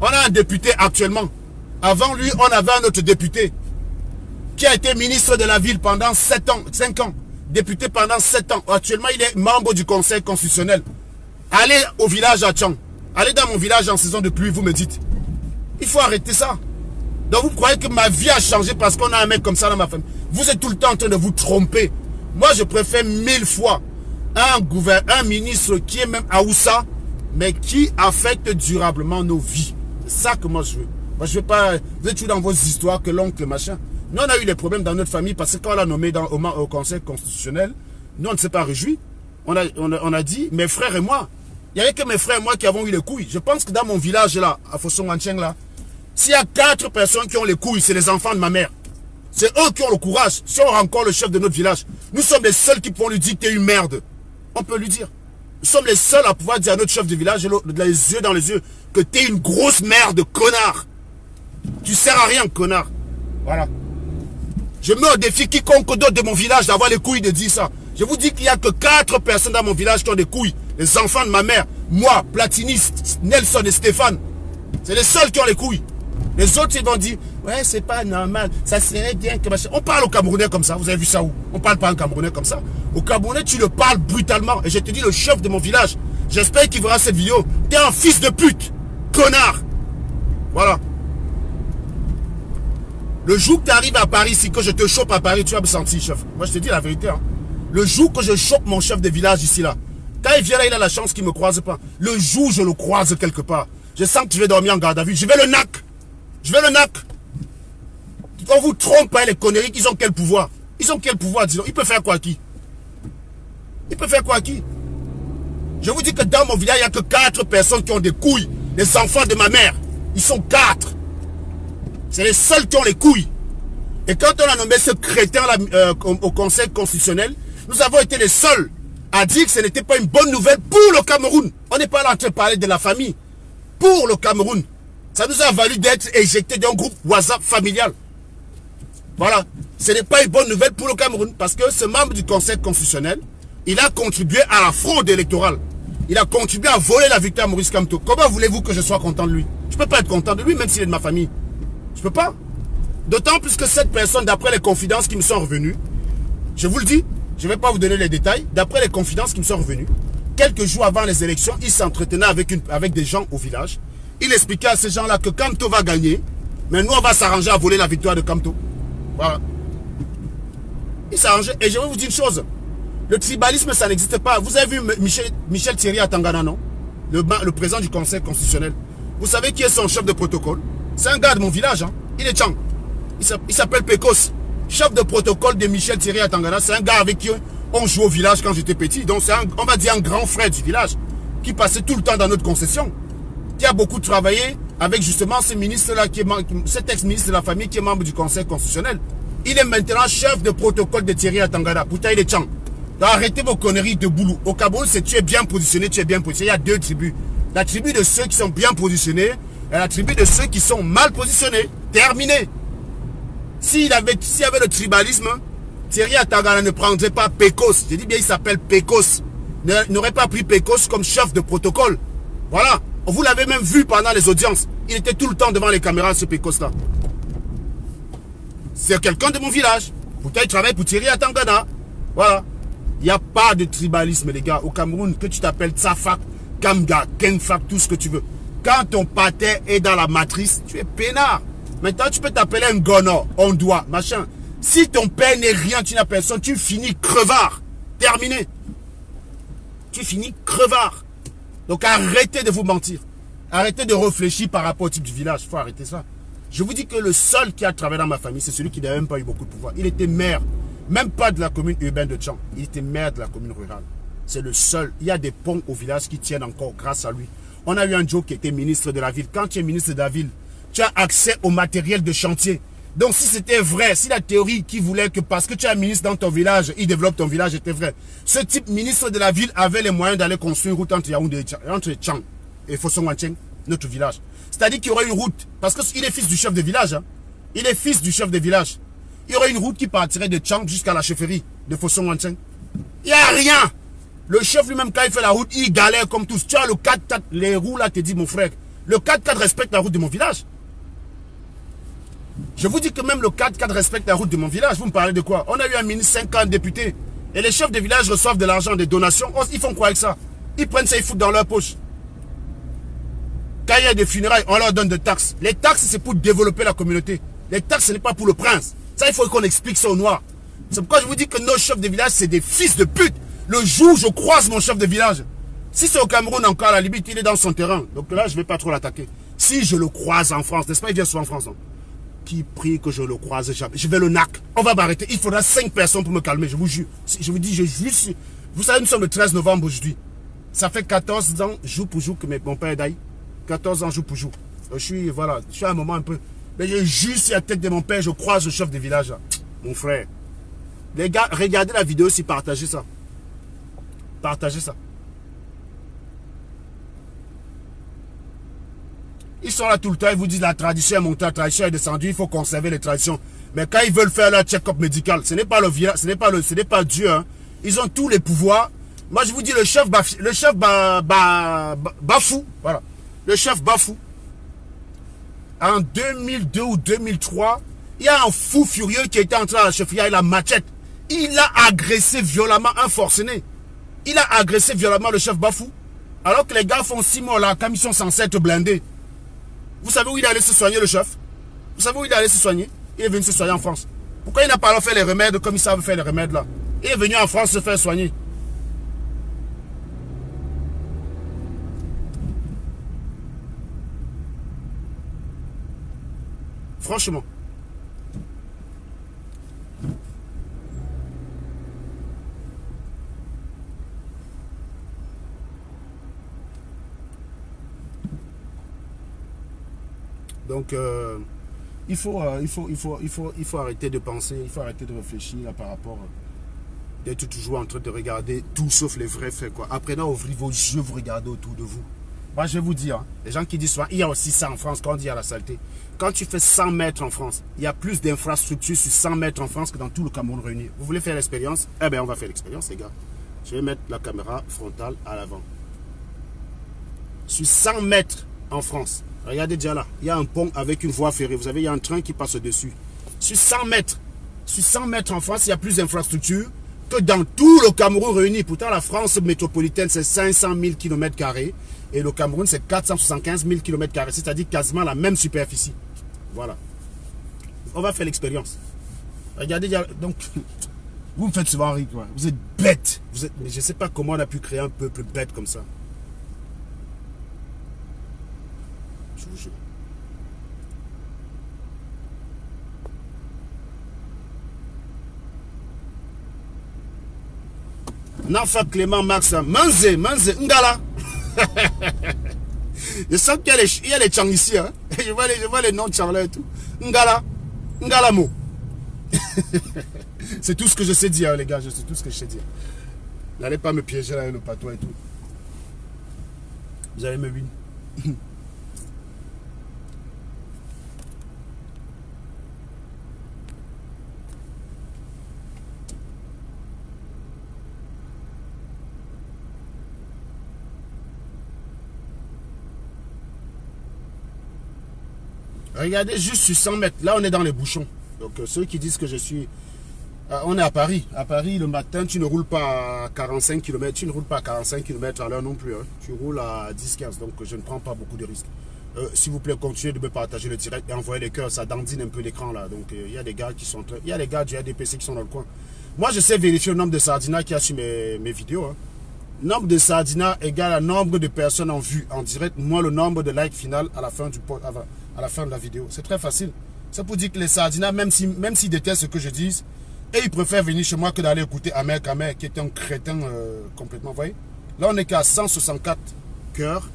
On a un député actuellement. Avant lui, on avait un autre député qui a été ministre de la ville pendant 5 ans. Député pendant 7 ans. Actuellement, il est membre du conseil constitutionnel. Allez au village à Tchang. Allez dans mon village en saison de pluie, vous me dites. Il faut arrêter ça. Donc vous croyez que ma vie a changé parce qu'on a un mec comme ça dans ma famille? Vous êtes tout le temps en train de vous tromper. Moi, je préfère 1000 fois un ministre qui est même à Oussa, mais qui affecte durablement nos vies. C'est ça que moi je veux. Moi, je veux pas... Vous êtes toujours dans vos histoires que l'oncle, machin. Nous, on a eu des problèmes dans notre famille parce que quand on l'a nommé au conseil constitutionnel, nous, on ne s'est pas réjouis. On a dit, mes frères et moi, il n'y avait que mes frères et moi qui avons eu les couilles. Je pense que dans mon village, là, à Fossong-Wancheng, là, s'il y a 4 personnes qui ont les couilles, c'est les enfants de ma mère. C'est eux qui ont le courage. Si on rencontre le chef de notre village, nous sommes les seuls qui pourront lui dire que t'es une merde. On peut lui dire. Nous sommes les seuls à pouvoir dire à notre chef de village, les yeux dans les yeux, que t'es une grosse merde, connard. Tu sers à rien, connard. Voilà. Je mets au défi quiconque d'autre de mon village d'avoir les couilles de dire ça. Je vous dis qu'il n'y a que 4 personnes dans mon village qui ont des couilles. Les enfants de ma mère, moi, Platiniste, Nelson et Stéphane. C'est les seuls qui ont les couilles. Les autres, ils vont dire, ouais, c'est pas normal. Ça serait bien que... On parle au Camerounais comme ça. Vous avez vu ça où? On parle pas en Camerounais comme ça. Au Camerounais, tu le parles brutalement. Et je te dis, le chef de mon village, j'espère qu'il verra cette vidéo. T'es un fils de pute. Connard. Voilà. Le jour que tu arrives à Paris, si que je te chope à Paris, tu vas me sentir, chef. Moi, je te dis la vérité. Hein. Le jour que je chope mon chef de village ici, là, quand il vient là, il a la chance qu'il ne me croise pas. Le jour où je le croise quelque part, je sens que je vais dormir en garde à vue. Je vais le nac. Je vais le nac. On vous trompe, hein, les conneries, ils ont quel pouvoir? Ils ont quel pouvoir, disons? Ils peuvent faire quoi à qui? Ils peuvent faire quoi à qui? Je vous dis que dans mon village, il n'y a que 4 personnes qui ont des couilles. Les enfants de ma mère. Ils sont 4. C'est les seuls qui ont les couilles. Et quand on a nommé ce crétin là, au conseil constitutionnel, nous avons été les seuls à dire que ce n'était pas une bonne nouvelle pour le Cameroun. On n'est pas là en train de parler de la famille. Pour le Cameroun. Ça nous a valu d'être éjectés d'un groupe WhatsApp familial. Voilà. Ce n'est pas une bonne nouvelle pour le Cameroun. Parce que ce membre du conseil constitutionnel, il a contribué à la fraude électorale. Il a contribué à voler la victoire à Maurice Kamto. Comment voulez-vous que je sois content de lui? Je ne peux pas être content de lui, même s'il est de ma famille. Je ne peux pas. D'autant plus que cette personne, d'après les confidences qui me sont revenues, je vous le dis, je ne vais pas vous donner les détails, d'après les confidences qui me sont revenues, quelques jours avant les élections, il s'entretenait avec des gens au village. Il expliquait à ces gens-là que Kamto va gagner, mais nous, on va s'arranger à voler la victoire de Kamto. Voilà. Il s'arrangeait. Et je vais vous dire une chose. Le tribalisme, ça n'existe pas. Vous avez vu Michel Thierry à Tangana, non? Le président du conseil constitutionnel. Vous savez qui est son chef de protocole? C'est un gars de mon village. Hein. Il est Tchang. Il s'appelle Pecos. Chef de protocole de Michel Thierry à Tangana. C'est un gars avec qui on jouait au village quand j'étais petit. Donc c'est, on va dire, un grand frère du village qui passait tout le temps dans notre concession. Qui a beaucoup travaillé avec justement ce ministre-là, cet ex-ministre de la famille qui est membre du conseil constitutionnel. Il est maintenant chef de protocole de Thierry à Tangana. Pourtant, il est Tchang. Donc arrêtez vos conneries de boulot. Au Cameroun, c'est tu es bien positionné, tu es bien positionné. Il y a 2 tribus. La tribu de ceux qui sont bien positionnés et la tribu de ceux qui sont mal positionnés. Terminé. S'il y avait le tribalisme, Thierry Atangana ne prendrait pas Pecos. Je dis bien, il s'appelle Pecos. Il n'aurait pas pris Pecos comme chef de protocole. Voilà. Vous l'avez même vu pendant les audiences. Il était tout le temps devant les caméras, ce Pecos-là. C'est quelqu'un de mon village. Pourtant, il travaille pour Thierry Atangana. Voilà. Il n'y a pas de tribalisme, les gars. Au Cameroun, que tu t'appelles Tsafak, Kamga, Kenfak, tout ce que tu veux. Quand ton pâté est dans la matrice, tu es peinard. Maintenant, tu peux t'appeler un gono, on doit, machin. Si ton père n'est rien, tu n'as personne, tu finis crevard. Terminé. Tu finis crevard. Donc arrêtez de vous mentir. Arrêtez de réfléchir par rapport au type du village. Il faut arrêter ça. Je vous dis que le seul qui a travaillé dans ma famille, c'est celui qui n'a même pas eu beaucoup de pouvoir. Il était maire, même pas de la commune urbaine de Tchang. Il était maire de la commune rurale. C'est le seul. Il y a des ponts au village qui tiennent encore grâce à lui. On a eu un Joe qui était ministre de la ville. Quand tu es ministre de la ville, tu as accès au matériel de chantier. Donc si c'était vrai, si la théorie qui voulait que parce que tu es un ministre dans ton village, il développe ton village était vrai. Ce type ministre de la ville avait les moyens d'aller construire une route entre Yaoundé et entre Tchang et Fossong-Wancheng, notre village. C'est-à-dire qu'il y aurait une route, parce qu'il est fils du chef de village. Hein. Il est fils du chef de village. Il y aurait une route qui partirait de Tchang jusqu'à la chefferie de Fossong-Wancheng. Il n'y a rien. Le chef lui-même, quand il fait la route, il galère comme tous. Tu as le 4x4, les roues là, te dit mon frère. Le 4x4 respecte la route de mon village. Je vous dis que même le 4x4 respecte la route de mon village. Vous me parlez de quoi? On a eu un ministre, 50 députés. Et les chefs de village reçoivent de l'argent, des donations. Ils font quoi avec ça? Ils prennent ça, ils foutent dans leur poche. Quand il y a des funérailles, on leur donne des taxes. Les taxes, c'est pour développer la communauté. Les taxes, ce n'est pas pour le prince. Ça, il faut qu'on explique ça aux Noirs. C'est pourquoi je vous dis que nos chefs de village, c'est des fils de pute. Le jour où je croise mon chef de village, si c'est au Cameroun encore, à la limite, il est dans son terrain. Donc là, je ne vais pas trop l'attaquer. Si je le croise en France, n'est-ce pas, il vient souvent en France, non? Qui prie que je le croise jamais. Je vais le nac. On va m'arrêter. Il faudra 5 personnes pour me calmer, je vous jure. Je vous dis, je jure. Vous savez, nous sommes le 13 novembre aujourd'hui. Ça fait 14 ans, jour pour jour, que mon père est d'ailleurs. 14 ans, jour pour jour. Je suis à un moment un peu. Mais je jure sur la tête de mon père, je croise le chef de village. Là. Mon frère. Les gars, regardez la vidéo si partagez ça. Partagez ça. Ils sont là tout le temps, ils vous disent la tradition est montée, la tradition est descendue, il faut conserver les traditions. Mais quand ils veulent faire leur check-up médical, ce n'est pas le village, ce n'est pas Dieu. Hein. Ils ont tous les pouvoirs. Moi je vous dis, le chef Bafou, voilà. Le chef Bafou, en 2002 ou 2003, il y a un fou furieux qui était entré à la chefferie, il a machette. Il a agressé violemment un forcené. Il a agressé violemment le chef Bafou. Alors que les gars font 6 mois là, comme ils sont censés être blindés. Vous savez où il est allé se soigner, le chef? Vous savez où il est allé se soigner? Il est venu se soigner en France. Pourquoi il n'a pas fait les remèdes comme ils savent faire les remèdes là? Il est venu en France se faire soigner. Franchement. Donc, il faut arrêter de penser, il faut arrêter de réfléchir là, par rapport d'être toujours en train de regarder tout sauf les vrais faits. Quoi. Apprenez à ouvrir vos yeux, vous regardez autour de vous. Moi, je vais vous dire, hein, les gens qui disent souvent, il y a aussi ça en France, quand on dit à la saleté. Quand tu fais 100 mètres en France, il y a plus d'infrastructures sur 100 mètres en France que dans tout le Cameroun réuni. Vous voulez faire l'expérience? Eh bien, on va faire l'expérience, les gars. Je vais mettre la caméra frontale à l'avant. Sur 100 mètres en France, regardez déjà là, il y a un pont avec une voie ferrée. Vous savez, il y a un train qui passe dessus. Sur 100 mètres en France, il y a plus d'infrastructures que dans tout le Cameroun réuni. Pourtant, la France métropolitaine, c'est 500 000 km² et le Cameroun, c'est 475 000 km², c'est-à-dire quasiment la même superficie. Voilà. On va faire l'expérience. Regardez, donc, vous me faites souvent rire, quoi. Vous êtes bêtes. Je ne sais pas comment on a pu créer un peuple bête comme ça. Je vous jure. Nafa Clément Max, Manze, Ngala. Je sens qu'il y a les Tchang ici. Hein? Je vois les noms de Tchang là et tout. Ngala, Ngalamo. C'est tout ce que je sais dire, les gars. C'est tout ce que je sais dire. N'allez pas me piéger là avec le patois et tout. Vous allez me win. Regardez juste sur 100 mètres. Là, on est dans les bouchons. Donc, ceux qui disent que je suis On est à Paris. À Paris, le matin, tu ne roules pas à 45 km. Tu ne roules pas à 45 km à l'heure non plus. Hein. Tu roules à 10-15. Donc, je ne prends pas beaucoup de risques. S'il vous plaît, continuez de me partager le direct et envoyer les cœurs. Ça dandine un peu l'écran là. Donc, il y a des gars qui sont... Il y a des gars du ADPC qui sont dans le coin. Moi, je sais vérifier le nombre de Sardina qu'il y a sur mes vidéos. Hein. Nombre de Sardina égale à nombre de personnes en vue, en direct, moins le nombre de likes final à la fin, à la fin de la vidéo. C'est très facile. C'est pour dire que les Sardina, même s'ils détestent ce que je dis, et ils préfèrent venir chez moi que d'aller écouter Amer Kamer, qui est un crétin complètement. Vous voyez? Là, on n'est qu'à 164 cœurs,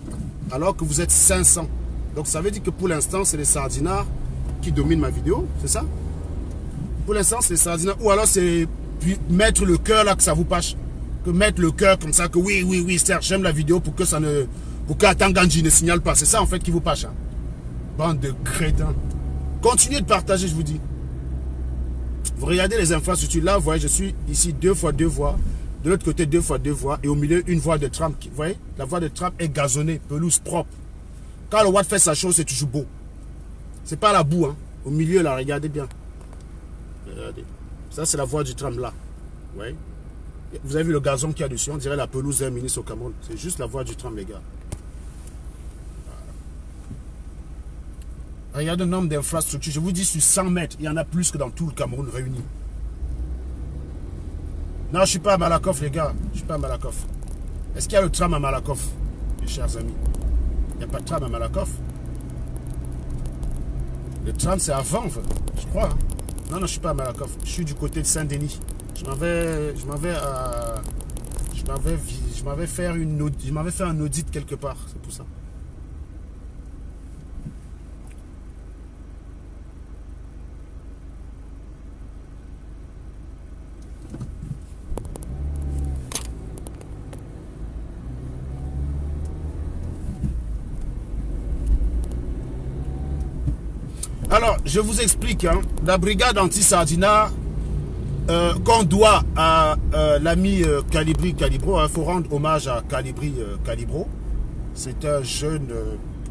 alors que vous êtes 500. Donc, ça veut dire que pour l'instant, c'est les Sardinards qui dominent ma vidéo. C'est ça? Pour l'instant, c'est les Sardinards. Ou alors, c'est mettre le cœur là que ça vous passe. Que mettre le cœur comme ça, que oui, Serge, j'aime la vidéo pour que ça ne... Pour qu'Atanganji ne signale pas. C'est ça, en fait, qui vous passe. Hein? Bande de crétins. Continuez de partager, je vous dis. Vous regardez les infrastructures. Là, vous voyez, je suis ici 2 fois 2 voies. De l'autre côté, 2 fois 2 voies. Et au milieu, une voie de tram. Vous voyez, la voie de tram est gazonnée, pelouse propre. Quand le Watt fait sa chose, c'est toujours beau. C'est pas la boue. Hein. Au milieu, là, regardez bien. Regardez. Ça, c'est la voie du tram, là. Vous voyez? Vous avez vu le gazon qu'il y a dessus. On dirait la pelouse d'un ministre au Cameroun. C'est juste la voie du tram, les gars. Regardez le nombre d'infrastructures. Je vous dis, sur 100 mètres, il y en a plus que dans tout le Cameroun réuni. Non, je ne suis pas à Malakoff, les gars. Je ne suis pas à Malakoff. Est-ce qu'il y a le tram à Malakoff, mes chers amis? Il n'y a pas de tram à Malakoff. Le tram, c'est avant, en fait. Je crois. Hein. Non, je ne suis pas à Malakoff. Je suis du côté de Saint-Denis. Je m'avais fait un audit quelque part. C'est pour ça. Alors, je vous explique, hein, la brigade anti-Sardina qu'on doit à l'ami Calibri Calibro, il faut rendre hommage à Calibri Calibro. C'est un jeune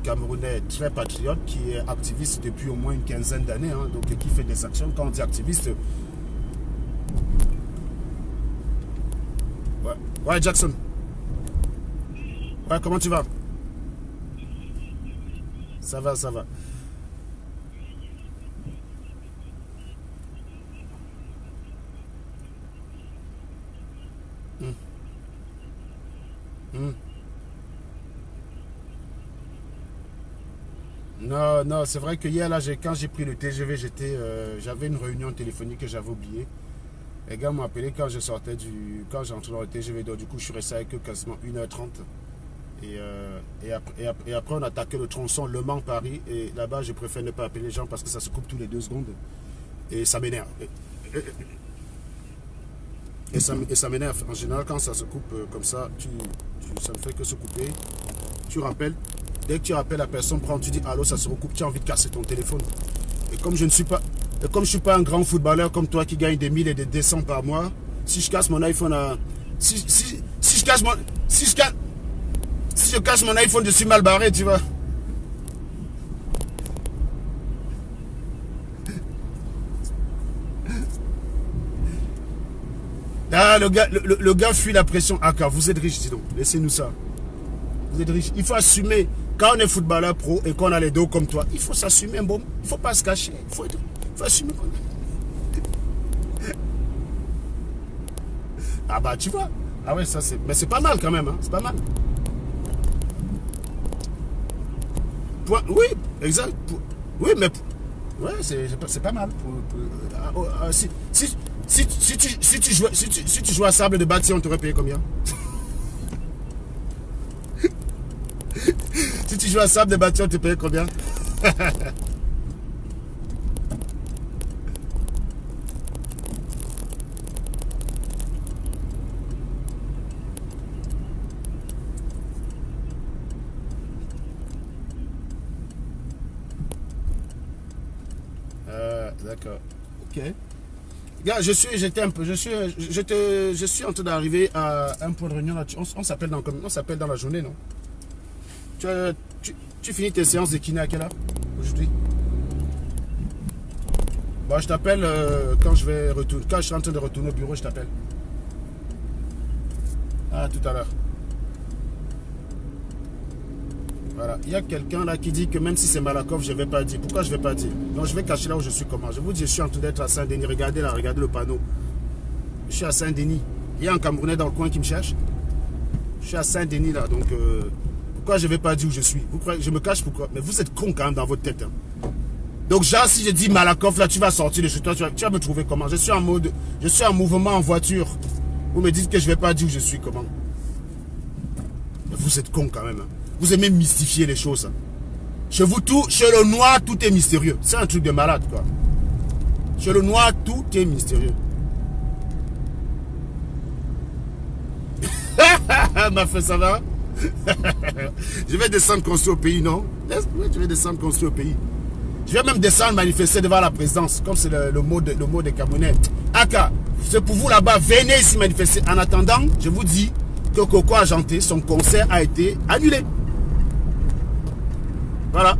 Camerounais très patriote qui est activiste depuis au moins une quinzaine d'années, hein, donc qui fait des actions. Quand on dit activiste, ouais Jackson. Ouais, comment tu vas? Ça va, ça va. Non, non, c'est vrai que hier, là, quand j'ai pris le TGV, j'avais une réunion téléphonique que j'avais oubliée. Les gars m'ont appelé quand je sortais quand j'entrais dans le TGV, donc du coup, je suis resté avec eux quasiment 1h30. Et après, on attaquait le tronçon Le Mans-Paris. Et là-bas, je préfère ne pas appeler les gens parce que ça se coupe tous les 2 secondes. Et ça m'énerve. Et ça m'énerve. En général, quand ça se coupe comme ça, ça ne fait que se couper. Tu rappelles. Dès que tu appelles la personne, tu dis allô, ça se recoupe, tu as envie de casser ton téléphone. Et comme je ne suis pas, je suis pas un grand footballeur comme toi qui gagne des 1000 et des 200 par mois, si je casse mon iPhone à... Si je casse mon iPhone, je suis mal barré, tu vois. Ah, le gars fuit la pression. Ah, car vous êtes riche, dis donc. Laissez-nous ça. Vous êtes riche. Il faut assumer. Quand on est footballeur pro et qu'on a les dos comme toi, il faut s'assumer, bon. Il ne faut pas se cacher. Il faut assumer. Ah bah tu vois. Ah ouais, ça c'est... Mais c'est pas mal quand même, hein. C'est pas mal. Oui, exact. Oui, mais... Ouais, c'est pas mal. Si tu jouais à Sable de Bâti, on t'aurait payé combien? Si tu joues à Sable de Bâti, on te paye combien? D'accord. Ok. Gars, je suis en train d'arriver à un point de réunion. On s'appelle dans la journée, non? Tu finis tes séances de kiné à quelle heure aujourd'hui? Bon, je t'appelle quand je vais retourner. Quand je suis en train de retourner au bureau, je t'appelle. À tout à l'heure. Voilà. Il y a quelqu'un là qui dit que même si c'est Malakoff, je ne vais pas dire. Pourquoi je ne vais pas dire? Donc je vais cacher là où je suis comment. Je vous dis, je suis en train d'être à Saint-Denis. Regardez là, regardez le panneau. Je suis à Saint-Denis. Il y a un Camerounais dans le coin qui me cherche. Je suis à Saint-Denis là. Donc pourquoi je ne vais pas dire où je suis? Vous croyez, je me cache pourquoi? Mais vous êtes con quand même dans votre tête. Hein. Donc genre si je dis Malakoff là, tu vas sortir de chez toi. Tu vas me trouver comment? Je suis en mode, je suis en mouvement en voiture. Vous me dites que je ne vais pas dire où je suis comment? Mais vous êtes con quand même. Hein. Vous aimez mystifier les choses. Hein. Chez vous, tout, chez le noir, tout est mystérieux. C'est un truc de malade, quoi. Chez le noir, tout est mystérieux. Ma fille, ça va? Je vais descendre construire au pays, non? Je vais descendre construire au pays. Je vais même descendre manifester devant la présidence, comme c'est le mot des Camerounais. Aka, c'est pour vous là-bas, venez ici manifester. En attendant, je vous dis que Coco Argenté, son concert a été annulé. Voilà.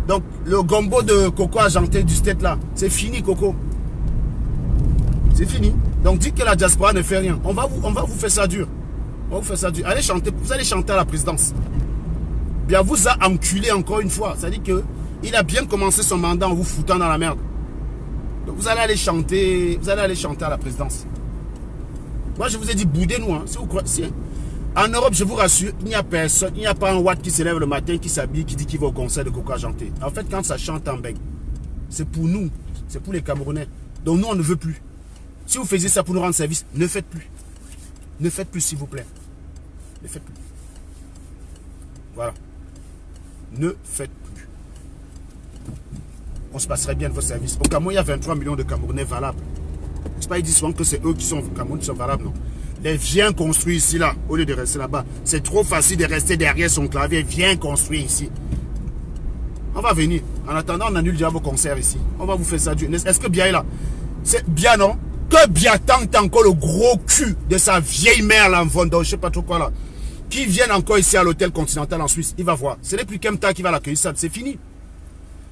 Donc, le gombo de Coco Argenté du state là, c'est fini, Coco. C'est fini. Donc, dites que la diaspora ne fait rien. On va vous faire ça dur. On va vous faire ça dur. Allez chanter, vous allez chanter à la présidence. Bien, vous a enculé encore une fois. C'est-à-dire que il a bien commencé son mandat en vous foutant dans la merde. Donc, vous allez aller chanter à la présidence. Moi, je vous ai dit, boudez-nous. Hein, si vous croyez, si, hein. En Europe, je vous rassure, il n'y a personne, il n'y a pas un Watt qui se lève le matin, qui s'habille, qui dit qu'il va au concert de Coco Argenté. En fait, quand ça chante en beigne, c'est pour nous, c'est pour les Camerounais. Donc nous, on ne veut plus. Si vous faisiez ça pour nous rendre service, ne faites plus. Ne faites plus, s'il vous plaît. Ne faites plus. Voilà. Ne faites plus. On se passerait bien de vos services. Au Cameroun, il y a 23 millions de Camerounais valables. C'est pas, ils disent souvent que c'est eux qui sont au Cameroun qui sont valables, non. Les viens construire ici, là, au lieu de rester là-bas. C'est trop facile de rester derrière son clavier. Viens construire ici. On va venir. En attendant, on annule déjà vos concerts ici. On va vous faire ça. Est-ce que Bia est là? C'est Bia, non? Que Bia tente encore le gros cul de sa vieille mère, là, en Vendôme, je sais pas trop quoi, là. Qui vienne encore ici à l'hôtel Continental en Suisse. Il va voir. Ce n'est plus Kemta qui va l'accueillir seul. C'est fini.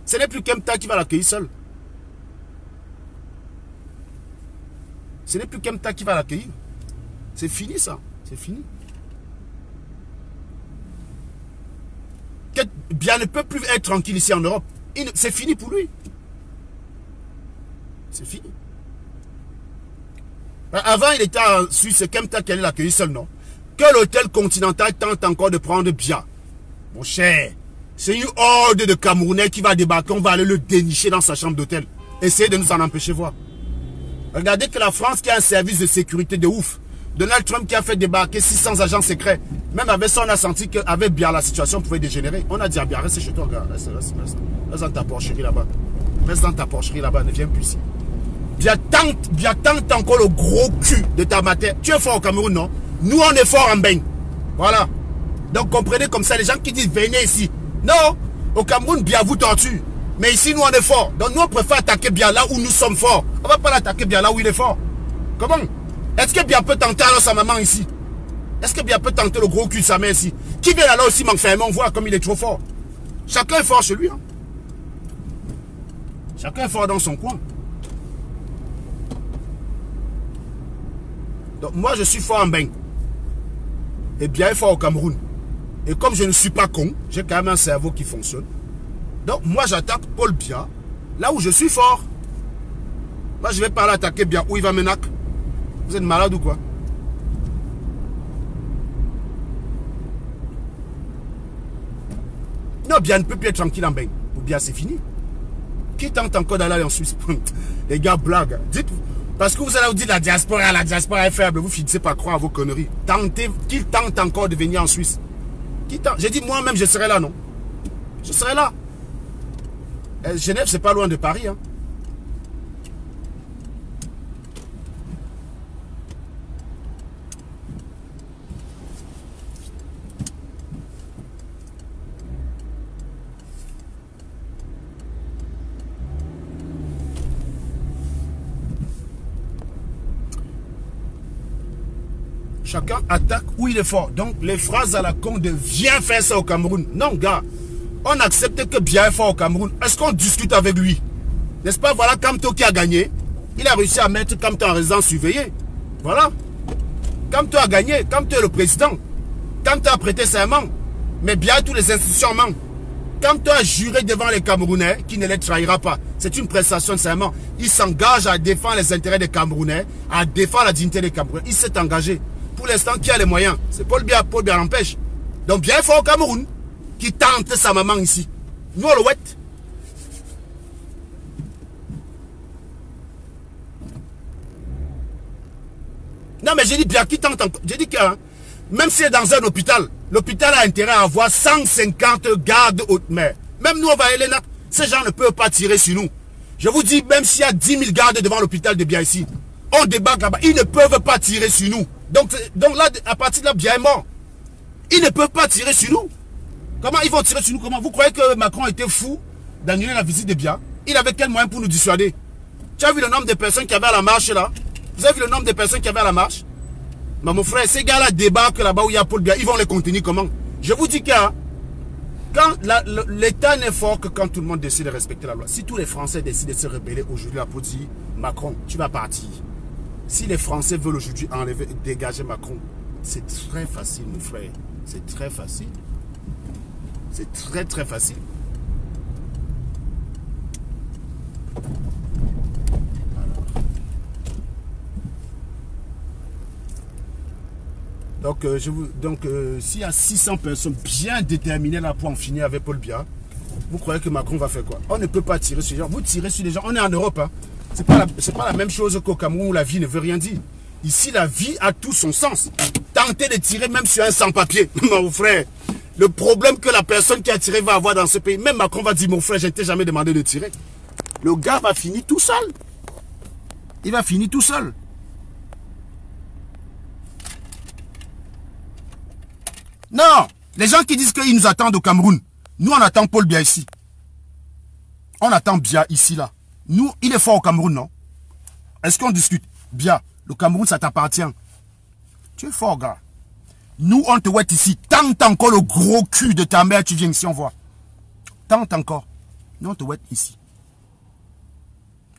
Ce n'est plus Kemta qui va l'accueillir seul. Ce n'est plus Kemta qui va l'accueillir. C'est fini ça, c'est fini. Bien ne peut plus être tranquille ici en Europe. C'est fini pour lui. C'est fini. Avant, il était en Suisse, c'est Kemta qui allait l'accueillir seul, non? Que l'hôtel Continental tente encore de prendre Bia. Mon cher, c'est une horde de Camerounais qui va débarquer, on va aller le dénicher dans sa chambre d'hôtel. Essayez de nous en empêcher voir. Regardez que la France qui a un service de sécurité de ouf. Donald Trump qui a fait débarquer 600 agents secrets. Même avec ça, on a senti qu'avec Bia, la situation pouvait dégénérer. On a dit à Bia, reste chez toi, gars. Reste dans ta porcherie là-bas. Reste dans ta porcherie là-bas, ne viens plus ici. Bia tente encore le gros cul de ta matière. Tu es fort au Cameroun, non? Nous, on est fort en beigne. Voilà. Donc, comprenez comme ça, les gens qui disent, venez ici. Non, au Cameroun, Bia vous torture. Mais ici, nous, on est fort. Donc, nous, on préfère attaquer Bia là où nous sommes forts. On ne va pas l'attaquer Bia là où il est fort. Comment? Est-ce que Bia peut tenter alors sa maman ici? Est-ce que Bia peut tenter le gros cul de sa mère ici? Qui vient là aussi m'enfermer? On voit comme il est trop fort. Chacun est fort chez lui. Hein? Chacun est fort dans son coin. Donc moi je suis fort en beigne. Et Bia est fort au Cameroun. Et comme je ne suis pas con, j'ai quand même un cerveau qui fonctionne. Donc moi j'attaque Paul Bia là où je suis fort. Moi je vais pas l'attaquer Bia où il va me nac. Vous êtes malade ou quoi? Non, Bia ne peut plus être tranquille en beigne. Pour Bia, c'est fini. Qui tente encore d'aller en Suisse? Les gars, blague. Dites, parce que vous allez vous dire la diaspora est faible. Vous finissez par croire à vos conneries. Tentez, qui tente encore de venir en Suisse? Qui tente? J'ai dit moi-même, je serai là, non? Je serai là. Genève, c'est pas loin de Paris, hein. Chacun attaque où il est fort. Donc, les phrases à la con de viens faire ça au Cameroun. Non, gars. On accepte que Bia est fort au Cameroun. Est-ce qu'on discute avec lui? N'est-ce pas? Voilà Kamto qui a gagné. Il a réussi à mettre Kamto en résidence surveillée. Voilà. Kamto a gagné. Kamto est le président. Kamto a prêté serment. Mais bien tous les institutions manquent. Kamto a juré devant les Camerounais qu'il ne les trahira pas. C'est une prestation de serment. Il s'engage à défendre les intérêts des Camerounais, à défendre la dignité des Camerounais. Il s'est engagé. Pour l'instant, qui a les moyens? C'est Paul Biya. Paul Biya l'empêche. Donc bien fort au Cameroun, qui tente sa maman ici. Nous, on le ouette. Non, mais j'ai dit bien qui tente encore. J'ai dit que même si c'est dans un hôpital, l'hôpital a intérêt à avoir 150 gardes haute mer. Même nous, on va aller là. Ces gens ne peuvent pas tirer sur nous. Je vous dis, même s'il y a 10 000 gardes devant l'hôpital de Biya ici, on débarque là-bas. Ils ne peuvent pas tirer sur nous. Donc là, à partir de là, Biya est mort. Ils ne peuvent pas tirer sur nous. Comment ils vont tirer sur nous? Comment? Vous croyez que Macron était fou d'annuler la visite de Biya? Il avait quel moyen pour nous dissuader? Tu as vu le nombre de personnes qui avaient à la marche là? Vous avez vu le nombre de personnes qui avaient à la marche? Mais mon frère, ces gars-là débarquent là-bas où il y a Paul Biya, ils vont les contenir comment? Je vous dis que quand l'État n'est fort que quand tout le monde décide de respecter la loi. Si tous les Français décident de se rebeller aujourd'hui pour dire Macron, tu vas partir. Si les Français veulent aujourd'hui enlever, dégager Macron, c'est très facile, mon frère. C'est très facile. C'est très très facile. Donc, s'il y a 600 personnes bien déterminées là pour en finir avec Paul Biya, vous croyez que Macron va faire quoi? On ne peut pas tirer sur les gens. Vous tirez sur les gens. On est en Europe. Hein. C'est pas la même chose qu'au Cameroun où la vie ne veut rien dire. Ici, la vie a tout son sens. Tentez de tirer même sur un sans-papier. Mon frère, le problème que la personne qui a tiré va avoir dans ce pays, même Macron va dire, mon frère, je ne t'ai jamais demandé de tirer. Le gars va finir tout seul. Il va finir tout seul. Non, les gens qui disent qu'ils nous attendent au Cameroun, nous on attend Paul Biya ici. On attend Biya ici là. Nous, il est fort au Cameroun, non? Est-ce qu'on discute? Biya, le Cameroun ça t'appartient. Tu es fort, gars. Nous on te ouette ici. Tente encore le gros cul de ta mère, tu viens ici, on voit. Tente encore. Nous on te ouette ici.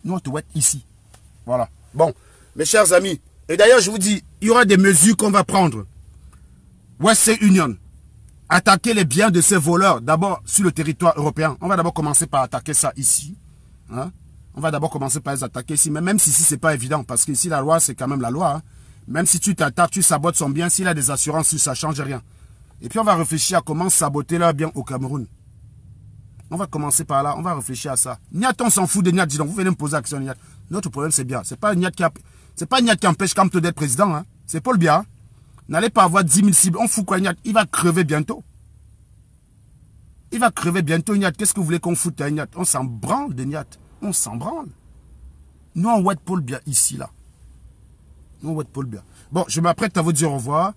Nous on te ouette ici. Voilà. Bon, mes chers amis, et d'ailleurs je vous dis, il y aura des mesures qu'on va prendre. Western Union, attaquer les biens de ces voleurs, d'abord sur le territoire européen. On va d'abord commencer par attaquer ça ici. Hein? On va d'abord commencer par les attaquer ici. Mais même si ici, c'est pas évident, parce que ici, la loi, c'est quand même la loi. Hein? Même si tu t'attaques, tu sabotes son bien, s'il a des assurances, ça ne change rien. Et puis, on va réfléchir à comment saboter leur bien au Cameroun. On va commencer par là, on va réfléchir à ça. Niat, on s'en fout de Niat, dis donc, vous venez me poser la question, Niat. Notre problème, c'est bien. C'est pas Niat qui empêche Kamto d'être président. Hein? C'est Paul Biya. N'allez pas avoir 10 000 cibles. On fout quoi, Niat? Il va crever bientôt. Il va crever bientôt, Niat. Qu'est-ce que vous voulez qu'on foute à Niat? On s'en branle de Niat. On s'en branle. Nous, on ouette Paul Biya ici, là. Nous, on ouette Paul Biya. Bon, je m'apprête à vous dire au revoir.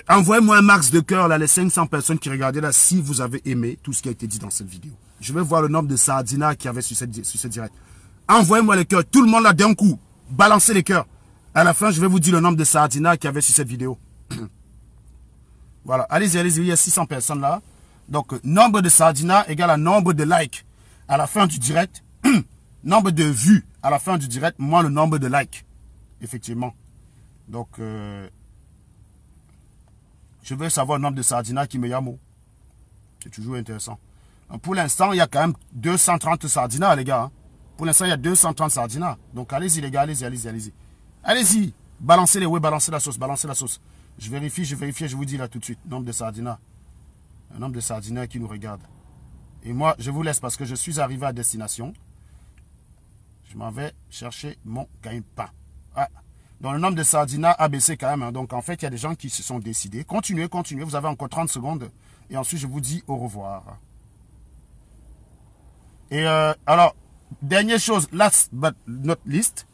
Envoyez-moi un max de cœur, là, les 500 personnes qui regardaient là, si vous avez aimé tout ce qui a été dit dans cette vidéo. Je vais voir le nombre de Sardina qu'il y avait sur cette direct. Envoyez-moi les cœurs. Tout le monde là, d'un coup. Balancez les cœurs. À la fin, je vais vous dire le nombre de Sardina qu'il y avait sur cette vidéo. Voilà. Allez-y, allez-y. Il y a 600 personnes là. Donc, nombre de Sardina égale à nombre de likes à la fin du direct. Nombre de vues à la fin du direct, moins le nombre de likes. Effectivement. Donc, je veux savoir le nombre de Sardina qui me yamo. C'est toujours intéressant. Donc, pour l'instant, il y a quand même 230 Sardina, les gars. Hein. Pour l'instant, il y a 230 Sardina. Donc, allez-y, les gars. Allez-y, allez-y, allez-y. Allez-y. Balancez les, oui, balancez la sauce, balancez la sauce. Je vérifie, je vous dis là tout de suite. Nombre de Sardina. Un nombre de Sardina qui nous regarde. Et moi, je vous laisse parce que je suis arrivé à destination. Je m'en vais chercher mon gagne-pain. Ah. Donc, le nombre de Sardina a baissé quand même. Hein. Donc, en fait, il y a des gens qui se sont décidés. Continuez, continuez. Vous avez encore 30 secondes. Et ensuite, je vous dis au revoir. Et alors, dernière chose, last but not least,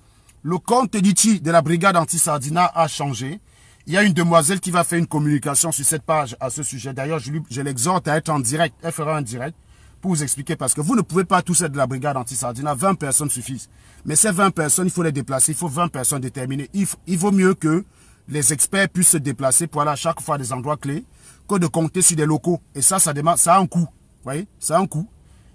le compte d'Ichi de la brigade anti-Sardina a changé. Il y a une demoiselle qui va faire une communication sur cette page à ce sujet. D'ailleurs, je l'exhorte à être en direct. Elle fera un direct pour vous expliquer. Parce que vous ne pouvez pas tous être de la brigade anti-Sardina. 20 personnes suffisent. Mais ces 20 personnes, il faut les déplacer. Il faut 20 personnes déterminées. Il vaut mieux que les experts puissent se déplacer pour aller à chaque fois à des endroits clés que de compter sur des locaux. Et ça demande, ça a un coût. Vous voyez, ça a un coût.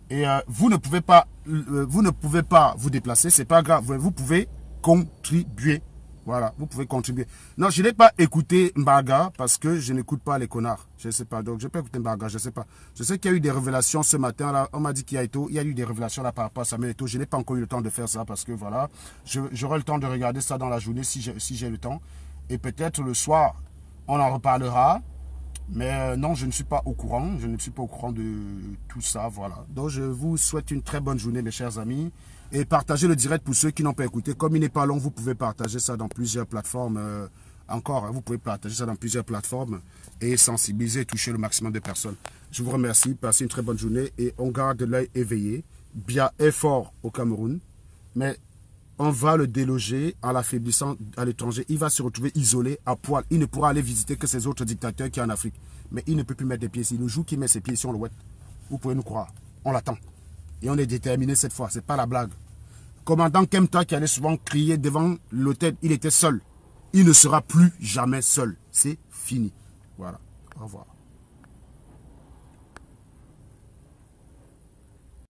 Et vous ne pouvez pas vous déplacer, c'est pas grave. Vous pouvez contribuer. Voilà, vous pouvez contribuer. Non, je n'ai pas écouté Mbaga parce que je n'écoute pas les connards. Je ne sais pas. Donc, je n'ai pas écouté Mbaga, je ne sais pas. Je sais qu'il y a eu des révélations ce matin. Là, on m'a dit qu'il y a eu des révélations là par rapport à Samuel Eto'o. Je n'ai pas encore eu le temps de faire ça parce que voilà, j'aurai le temps de regarder ça dans la journée si j'ai le temps. Et peut-être le soir, on en reparlera. Mais non, je ne suis pas au courant. Je ne suis pas au courant de tout ça. Voilà. Donc, je vous souhaite une très bonne journée, mes chers amis. Et partagez le direct pour ceux qui n'ont pas écouté. Comme il n'est pas long, vous pouvez partager ça dans plusieurs plateformes. Encore, hein, vous pouvez partager ça dans plusieurs plateformes et sensibiliser et toucher le maximum de personnes. Je vous remercie. Passez une très bonne journée et on garde l'œil éveillé. Biya est fort au Cameroun, mais on va le déloger en l'affaiblissant à l'étranger. Il va se retrouver isolé, à poil. Il ne pourra aller visiter que ces autres dictateurs qui sont en Afrique. Mais il ne peut plus mettre des pieds ici. Le jour qu'il met ses pieds sur le web, vous pouvez nous croire. On l'attend. Et on est déterminé cette fois. Ce n'est pas la blague. Commandant Kemta qui allait souvent crier devant l'hôtel, il était seul. Il ne sera plus jamais seul. C'est fini. Voilà. Au revoir.